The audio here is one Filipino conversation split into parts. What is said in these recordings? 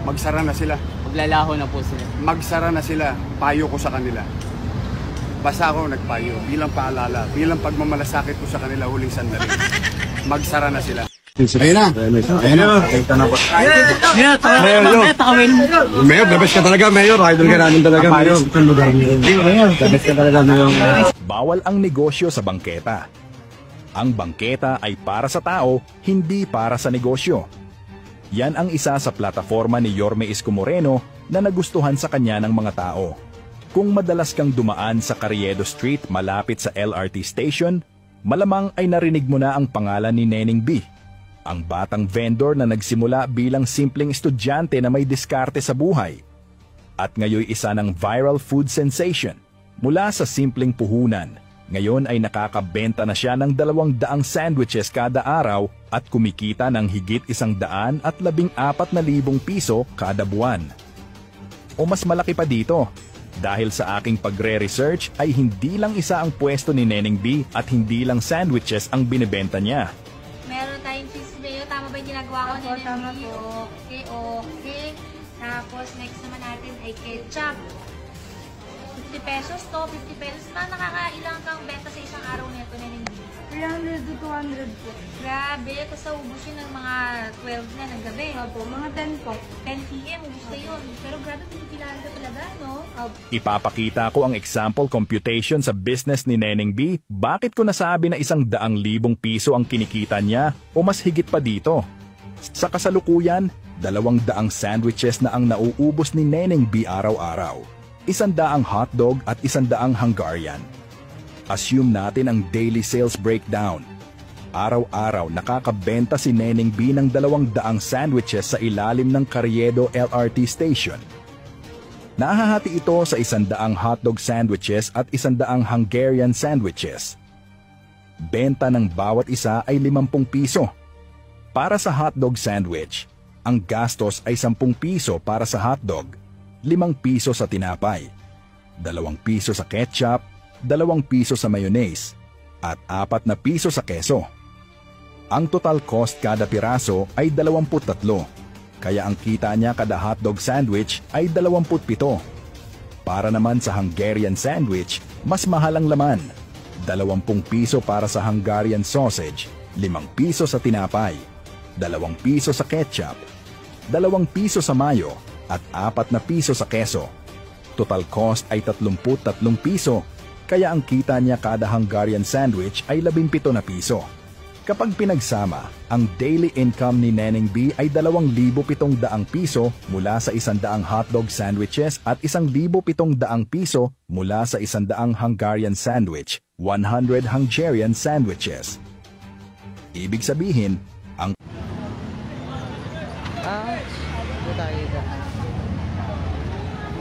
Magsara na sila. Maglalaho na po sila. Magsara na sila. Payo ko sa kanila. Basta ako nagpayo. Bilang paalala, bilang pagmamalasakit ko sa kanila huling sandali. Magsara na sila. Ayun na. Ayun na. Ayun na po. Mayor, the best ka talaga, Mayor. Idol ka namin talaga, Mayor. The best ka talaga, Mayor. Bawal ang negosyo sa bangketa. Ang bangketa ay para sa tao, hindi para sa negosyo. Yan ang isa sa plataforma ni Yorme Isko Moreno na nagustuhan sa kanya ng mga tao. Kung madalas kang dumaan sa Carriedo Street malapit sa LRT station, malamang ay narinig mo na ang pangalan ni Neneng B, ang batang vendor na nagsimula bilang simpleng estudyante na may diskarte sa buhay. At ngayon isa ng viral food sensation. Mula sa simpleng puhunan, ngayon ay nakakabenta na siya ng 200 sandwiches kada araw at kumikita ng higit 114,000 piso kada buwan. O mas malaki pa dito, dahil sa aking pagre-research ay hindi lang isa ang pwesto ni Neneng B at hindi lang sandwiches ang binibenta niya. Meron tayong cheese mayo, tama ba yung ginagawa ko, Neneng B? Tama po. Okay. Tapos next naman natin ay ketchup. 50 pesos to, 50 pesos na nakakailang kang benta sa isang araw nito, Neneng B? 300 to 200 po. Grabe, kasi ubus yun ng mga 12 na ng gabi. Opo, mga 10 po. 10 p.m. ubus na yun. Pero grabe, pinipilahan ka talaga, no? Ipapakita ko ang example computation sa business ni Neneng B. Bakit ko nasabi na 100,000 piso ang kinikita niya o mas higit pa dito? Sa kasalukuyan, 200 sandwiches na ang nauubos ni Neneng B araw-araw. 100 hotdog at 100 Hungarian. Assume natin ang daily sales breakdown. Araw-araw nakakabenta si Neneng B ng 200 sandwiches sa ilalim ng Carriedo LRT station. Nahahati ito sa 100 hotdog sandwiches at 100 Hungarian sandwiches. Benta ng bawat isa ay 50 piso. Para sa hotdog sandwich, ang gastos ay 10 piso para sa hotdog, 5 piso sa tinapay, 2 piso sa ketchup, 2 piso sa mayonnaise, at 4 na piso sa keso. Ang total cost kada piraso ay 23, kaya ang kita niya kada hotdog sandwich ay 27. Para naman sa Hungarian sandwich, mas mahal ang laman. 20 piso para sa Hungarian sausage, 5 piso sa tinapay, 2 piso sa ketchup, 2 piso sa mayo, at 4 na piso sa keso. Total cost ay 33 piso, kaya ang kita niya kada Hungarian sandwich ay 17 na piso. Kapag pinagsama, ang daily income ni Neneng B ay 2,700 piso mula sa 100 hotdog sandwiches at 1,700 piso mula sa 100 Hungarian sandwich, 100 Hungarian sandwiches. Ibig sabihin, ang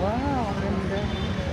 Wow, ang ganda.